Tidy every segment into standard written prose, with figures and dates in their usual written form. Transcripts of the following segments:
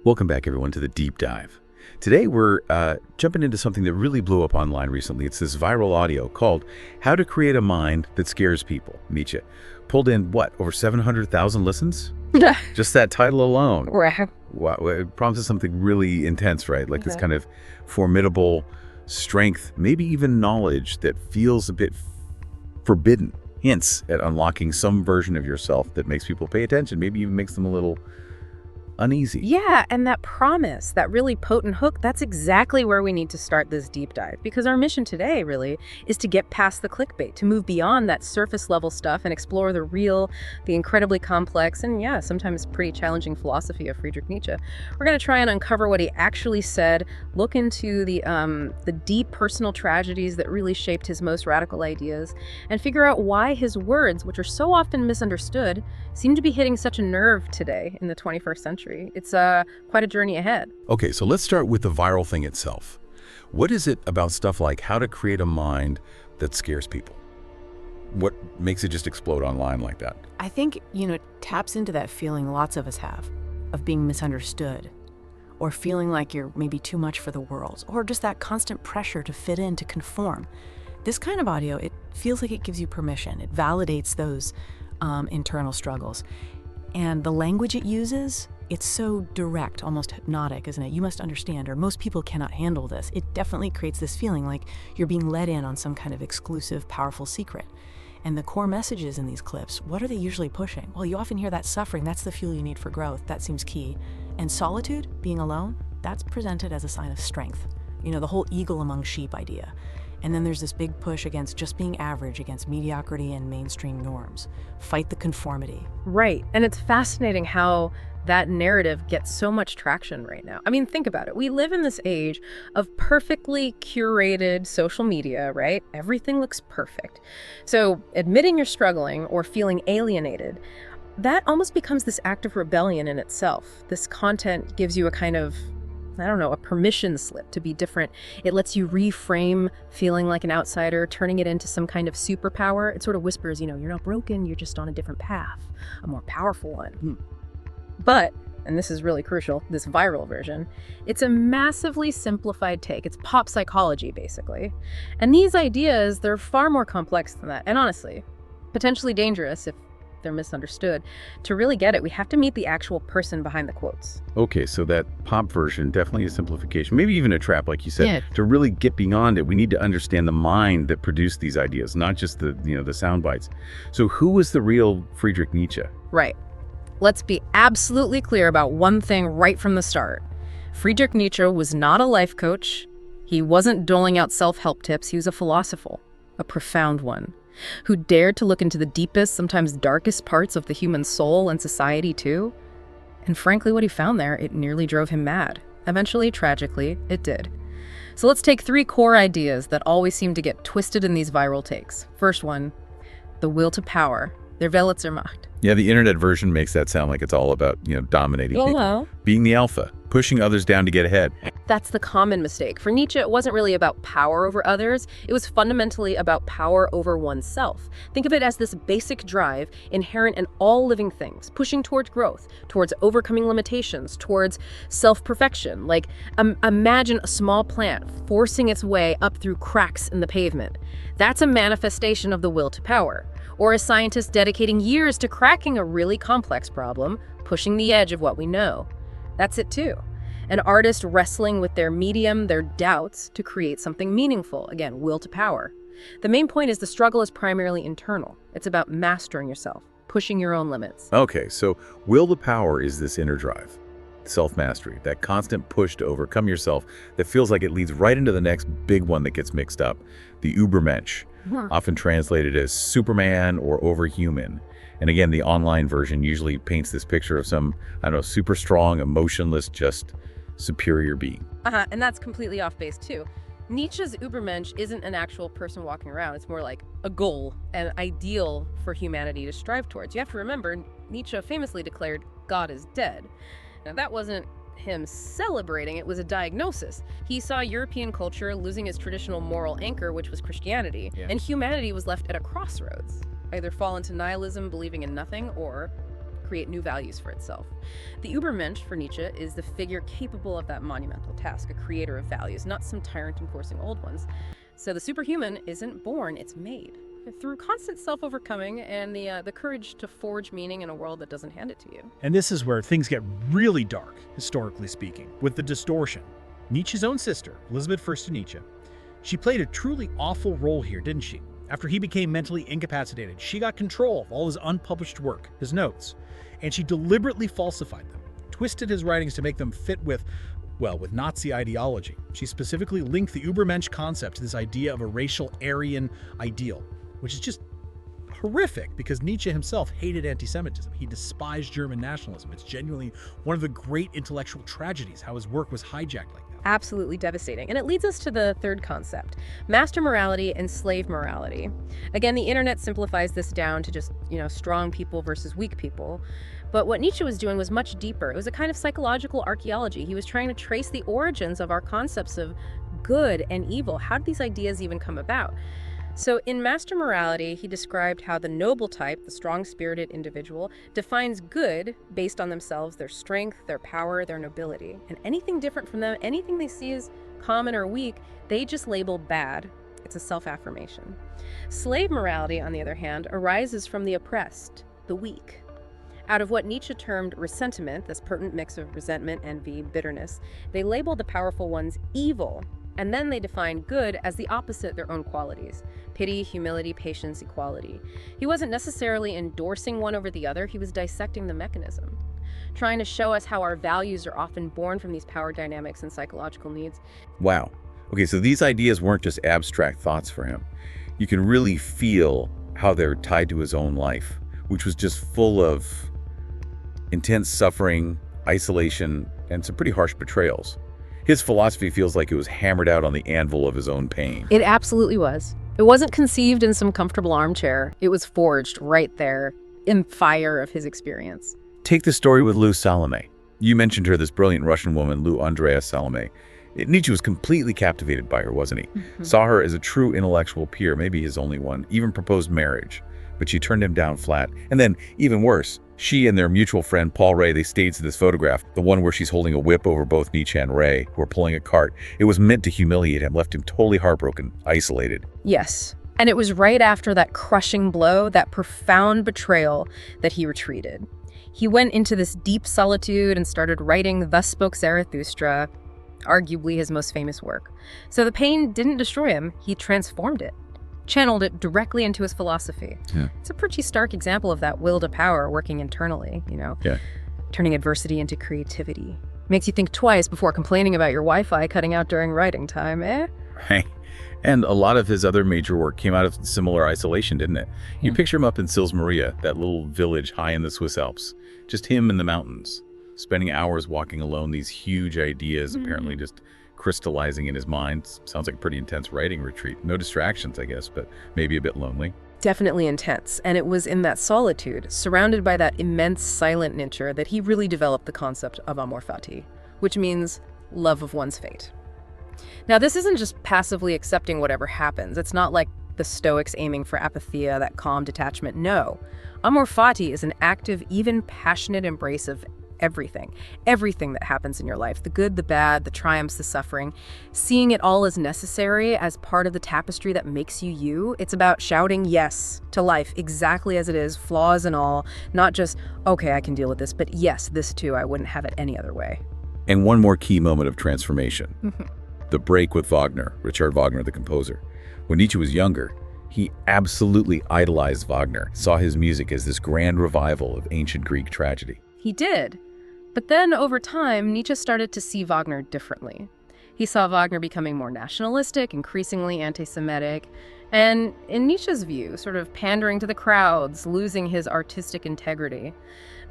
Welcome back, everyone, to the Deep Dive. Today, we're jumping into something that really blew up online recently. It's this viral audio called How to Create a Mind That Scares People, Nietzsche. Pulled in, over 700,000 listens? Just that title alone. Right. Wow, it promises something really intense, right? Like this kind of formidable strength, maybe even knowledge that feels a bit forbidden. Hints at unlocking some version of yourself that makes people pay attention, maybe even makes them a little uneasy. Yeah, and that promise, that really potent hook, that's exactly where we need to start this deep dive. Because our mission today, really, is to get past the clickbait, to move beyond that surface level stuff and explore the real, the incredibly complex, and yeah, sometimes pretty challenging philosophy of Friedrich Nietzsche. We're going to try and uncover what he actually said, look into the deep personal tragedies that really shaped his most radical ideas, and figure out why his words, which are so often misunderstood, seem to be hitting such a nerve today in the 21st century. It's quite a journey ahead. Okay, so let's start with the viral thing itself. What is it about stuff like how to create a mind that scares people? What makes it just explode online like that? I think, it taps into that feeling lots of us have of being misunderstood or feeling like you're maybe too much for the world or just that constant pressure to fit in, to conform. This kind of audio, it feels like it gives you permission. It validates those internal struggles. And the language it uses, it's so direct, almost hypnotic, isn't it? You must understand, or most people cannot handle this. It definitely creates this feeling like you're being let in on some kind of exclusive, powerful secret. And the core messages in these clips, what are they usually pushing? Well, you often hear that suffering, that's the fuel you need for growth. That seems key. And solitude, being alone, that's presented as a sign of strength. The whole eagle among sheep idea. And then there's this big push against just being average, against mediocrity and mainstream norms. Fight the conformity. Right. And it's fascinating how that narrative gets so much traction right now. I mean, think about it. We live in this age of perfectly curated social media, right? Everything looks perfect. So admitting you're struggling or feeling alienated, that almost becomes this act of rebellion in itself. This content gives you a kind of, a permission slip to be different. It lets you reframe feeling like an outsider, turning it into some kind of superpower. It sort of whispers, you're not broken, you're just on a different path, a more powerful one. But, and this is really crucial, this viral version, it's a massively simplified take. It's pop psychology, basically. And these ideas, they're far more complex than that. And honestly, potentially dangerous if they're misunderstood. To really get it, we have to meet the actual person behind the quotes. Okay, so that pop version, definitely a simplification, maybe even a trap, like you said. Yeah. To really get beyond it, we need to understand the mind that produced these ideas, not just the sound bites. So who was the real Friedrich Nietzsche? Right. Let's be absolutely clear about one thing right from the start. Friedrich Nietzsche was not a life coach. He wasn't doling out self-help tips. He was a philosopher, a profound one, who dared to look into the deepest, sometimes darkest parts of the human soul and society too. And frankly, what he found there, it nearly drove him mad. Eventually, tragically, it did. So let's take 3 core ideas that always seem to get twisted in these viral takes. First one, the will to power, der Wille zur Macht. Yeah, the internet version makes that sound like it's all about, dominating people. Being the alpha, pushing others down to get ahead. That's the common mistake. For Nietzsche, it wasn't really about power over others. It was fundamentally about power over oneself. Think of it as this basic drive inherent in all living things, pushing towards growth, towards overcoming limitations, towards self-perfection. Like, imagine a small plant forcing its way up through cracks in the pavement. That's a manifestation of the will to power. Or a scientist dedicating years to cracking a really complex problem, pushing the edge of what we know. That's it too. An artist wrestling with their medium, their doubts, to create something meaningful. Again, will to power. The main point is the struggle is primarily internal. It's about mastering yourself, pushing your own limits. Okay, so will to power is this inner drive, self-mastery, that constant push to overcome yourself that feels like it leads right into the next big one that gets mixed up, the Übermensch, often translated as Superman or overhuman. And again, the online version usually paints this picture of some, super strong, emotionless, just superior being. And that's completely off base too. Nietzsche's Übermensch isn't an actual person walking around. It's more like a goal, an ideal for humanity to strive towards. You have to remember, Nietzsche famously declared, God is dead. Now that wasn't him celebrating, it was a diagnosis. He saw European culture losing its traditional moral anchor, which was Christianity, and humanity was left at a crossroads. Either fall into nihilism, believing in nothing, or create new values for itself. The Übermensch for Nietzsche is the figure capable of that monumental task, a creator of values, not some tyrant enforcing old ones. So the superhuman isn't born, it's made. Through constant self-overcoming and the courage to forge meaning in a world that doesn't hand it to you. And this is where things get really dark, historically speaking, with the distortion. Nietzsche's own sister, Elizabeth Förster-Nietzsche, she played a truly awful role here, didn't she? After he became mentally incapacitated, she got control of all his unpublished work, his notes, and she deliberately falsified them, twisted his writings to make them fit with Nazi ideology. She specifically linked the Übermensch concept to this idea of a racial Aryan ideal, which is just horrific because Nietzsche himself hated anti-Semitism. He despised German nationalism. It's genuinely one of the great intellectual tragedies, how his work was hijacked like that. Absolutely devastating. And it leads us to the third concept, master morality and slave morality. Again, the internet simplifies this down to just, strong people versus weak people. But what Nietzsche was doing was much deeper. It was a kind of psychological archaeology. He was trying to trace the origins of our concepts of good and evil. How did these ideas even come about? So in Master Morality, he described how the noble type, the strong-spirited individual, defines good based on themselves, their strength, their power, their nobility. And anything different from them, anything they see as common or weak, they just label bad. It's a self-affirmation. Slave morality, on the other hand, arises from the oppressed, the weak. Out of what Nietzsche termed ressentiment, this potent mix of resentment, envy, bitterness, they label the powerful ones evil. And then they define good as the opposite their own qualities: pity, humility, patience, equality. He wasn't necessarily endorsing one over the other, he was dissecting the mechanism, trying to show us how our values are often born from these power dynamics and psychological needs. Wow. Okay, so these ideas weren't just abstract thoughts for him. You can really feel how they're tied to his own life, which was just full of intense suffering, isolation, and some pretty harsh betrayals. His philosophy feels like it was hammered out on the anvil of his own pain. It absolutely was. It wasn't conceived in some comfortable armchair. It was forged right there in fire of his experience. Take the story with Lou Salome. You mentioned her, this brilliant Russian woman, Lou Andrea Salome. Nietzsche was completely captivated by her, wasn't he? Saw her as a true intellectual peer, maybe his only one, even proposed marriage. But she turned him down flat. And then, even worse, she and their mutual friend Paul Ray, they staged this photograph, the one where she's holding a whip over both Nietzsche and Ray, who are pulling a cart. It was meant to humiliate him, left him totally heartbroken, isolated. Yes. And it was right after that crushing blow, that profound betrayal, that he retreated. He went into this deep solitude and started writing Thus Spoke Zarathustra, arguably his most famous work. So the pain didn't destroy him, he transformed it. Channeled it directly into his philosophy. Yeah. It's a pretty stark example of that will to power working internally, Yeah. turning adversity into creativity. Makes you think twice before complaining about your Wi-Fi cutting out during writing time, eh? Right. And a lot of his other major work came out of similar isolation, didn't it? You picture him up in Sils Maria, that little village high in the Swiss Alps. Just him in the mountains, spending hours walking alone, these huge ideas apparently just crystallizing in his mind. Sounds like a pretty intense writing retreat. No distractions, I guess, but maybe a bit lonely. Definitely intense. And it was in that solitude, surrounded by that immense silent nature, that he really developed the concept of Amor Fati, which means love of one's fate. Now, this isn't just passively accepting whatever happens. It's not like the Stoics aiming for apatheia, that calm detachment. No. Amor Fati is an active, even passionate embrace of everything that happens in your life, the good, the bad, the triumphs, the suffering, seeing it all as necessary, as part of the tapestry that makes you you. It's about shouting yes to life exactly as it is, flaws and all, not just, okay, I can deal with this, but yes, this too, I wouldn't have it any other way. And one more key moment of transformation. The break with Wagner, Richard Wagner, the composer. When Nietzsche was younger, he absolutely idolized Wagner, saw his music as this grand revival of ancient Greek tragedy. He did. But then, over time, Nietzsche started to see Wagner differently. He saw Wagner becoming more nationalistic, increasingly anti-Semitic, and, in Nietzsche's view, sort of pandering to the crowds, losing his artistic integrity,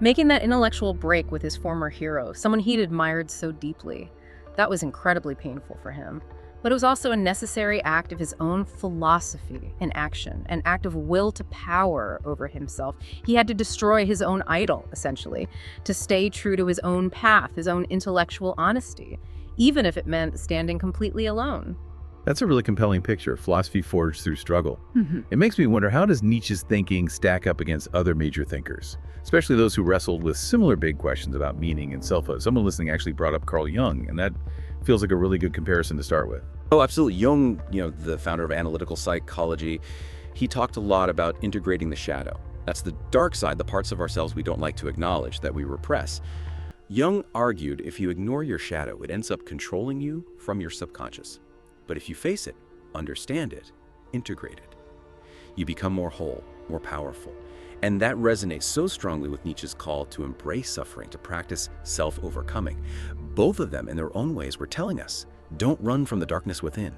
making that intellectual break with his former hero, someone he'd admired so deeply. That was incredibly painful for him. But it was also a necessary act of his own philosophy and action, an act of will to power over himself. He had to destroy his own idol, essentially, to stay true to his own path, his own intellectual honesty, even if it meant standing completely alone. That's a really compelling picture, philosophy forged through struggle. It makes me wonder, how does Nietzsche's thinking stack up against other major thinkers, especially those who wrestled with similar big questions about meaning and selfhood? Someone listening actually brought up Carl Jung, and that feels like a really good comparison to start with. Oh, absolutely. Jung, the founder of analytical psychology, he talked a lot about integrating the shadow. That's the dark side, the parts of ourselves we don't like to acknowledge, that we repress. Jung argued if you ignore your shadow, it ends up controlling you from your subconscious. But if you face it, understand it, integrate it, you become more whole, more powerful. And that resonates so strongly with Nietzsche's call to embrace suffering, to practice self-overcoming. Both of them, in their own ways, were telling us, don't run from the darkness within,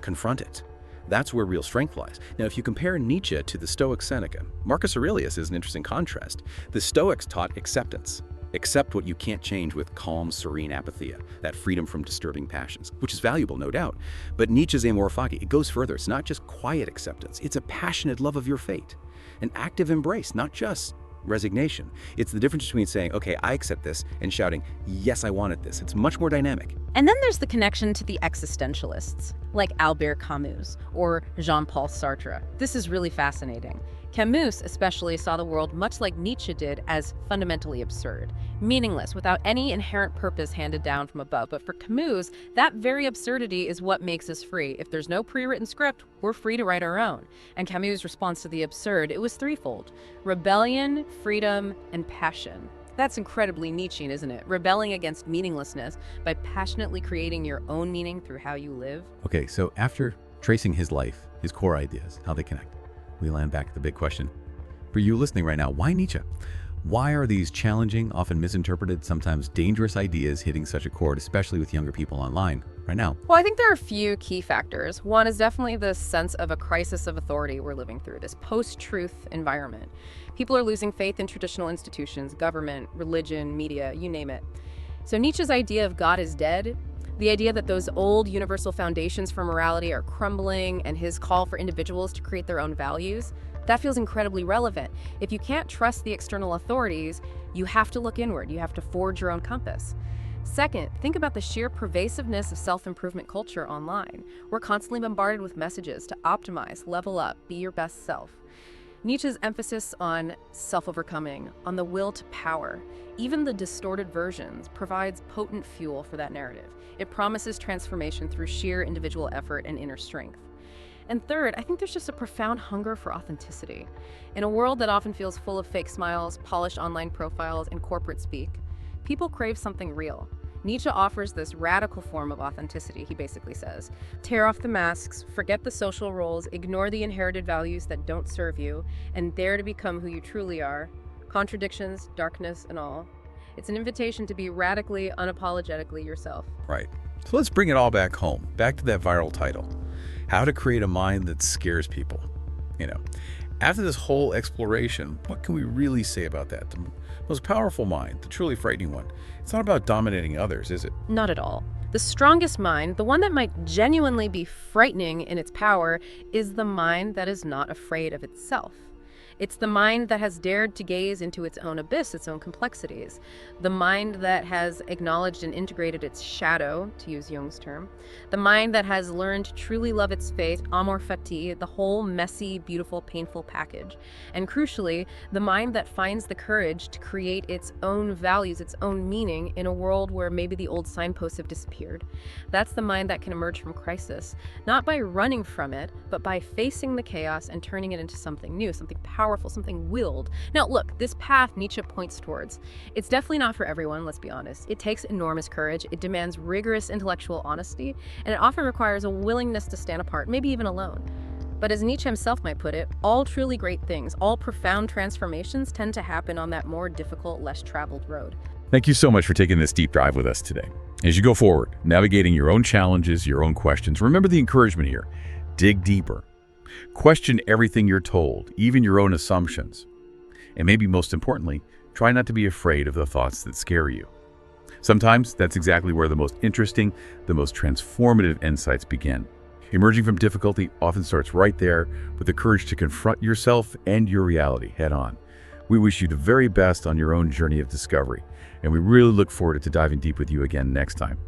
confront it. That's where real strength lies. Now, if you compare Nietzsche to the Stoic Seneca, Marcus Aurelius is an interesting contrast. The Stoics taught acceptance. Accept what you can't change with calm, serene apatheia, that freedom from disturbing passions, which is valuable, no doubt. But Nietzsche's Amor Fati, it goes further. It's not just quiet acceptance. It's a passionate love of your fate, an active embrace, not just resignation. It's the difference between saying, okay, I accept this, and shouting, yes, I wanted this. It's much more dynamic. And then there's the connection to the existentialists, like Albert Camus or Jean-Paul Sartre. This is really fascinating. Camus especially saw the world much like Nietzsche did as fundamentally absurd, meaningless, without any inherent purpose handed down from above. But for Camus, that very absurdity is what makes us free. If there's no pre-written script, we're free to write our own. And Camus' response to the absurd, it was threefold: rebellion, freedom, and passion. That's incredibly Nietzschean, isn't it? Rebelling against meaninglessness by passionately creating your own meaning through how you live. Okay, so after tracing his life, his core ideas, how they connect, we land back at the big question. For you listening right now, why Nietzsche? Why are these challenging, often misinterpreted, sometimes dangerous ideas hitting such a chord, especially with younger people online right now? Well, I think there are a few key factors. One is definitely the sense of a crisis of authority we're living through, this post-truth environment. People are losing faith in traditional institutions, government, religion, media, you name it. So Nietzsche's idea of God is dead, the idea that those old universal foundations for morality are crumbling, and his call for individuals to create their own values, that feels incredibly relevant. If you can't trust the external authorities, you have to look inward. You have to forge your own compass. Second, think about the sheer pervasiveness of self-improvement culture online. We're constantly bombarded with messages to optimize, level up, be your best self. Nietzsche's emphasis on self-overcoming, on the will to power, even the distorted versions, provides potent fuel for that narrative. It promises transformation through sheer individual effort and inner strength. And third, I think there's just a profound hunger for authenticity. In a world that often feels full of fake smiles, polished online profiles, and corporate speak, people crave something real. Nietzsche offers this radical form of authenticity, he basically says. Tear off the masks, forget the social roles, ignore the inherited values that don't serve you, and dare to become who you truly are. Contradictions, darkness, and all. It's an invitation to be radically, unapologetically yourself. Right. So let's bring it all back home, back to that viral title, How to Create a Mind That Scares People. After this whole exploration, what can we really say about that? The most powerful mind, the truly frightening one. It's not about dominating others, is it? Not at all. The strongest mind, the one that might genuinely be frightening in its power, is the mind that is not afraid of itself. It's the mind that has dared to gaze into its own abyss, its own complexities. The mind that has acknowledged and integrated its shadow, to use Jung's term. The mind that has learned to truly love its fate, Amor Fati, the whole messy, beautiful, painful package. And crucially, the mind that finds the courage to create its own values, its own meaning in a world where maybe the old signposts have disappeared. That's the mind that can emerge from crisis, not by running from it, but by facing the chaos and turning it into something new, something powerful, something willed. Now look, this path Nietzsche points towards, it's definitely not for everyone, let's be honest. It takes enormous courage, it demands rigorous intellectual honesty, and it often requires a willingness to stand apart, maybe even alone. But as Nietzsche himself might put it, all truly great things, all profound transformations tend to happen on that more difficult, less traveled road. Thank you so much for taking this deep dive with us today. As you go forward, navigating your own challenges, your own questions, remember the encouragement here. Dig deeper. Question everything you're told, even your own assumptions. And maybe most importantly, try not to be afraid of the thoughts that scare you. Sometimes that's exactly where the most interesting, the most transformative insights begin. Emerging from difficulty often starts right there with the courage to confront yourself and your reality head on. We wish you the very best on your own journey of discovery, and we really look forward to diving deep with you again next time.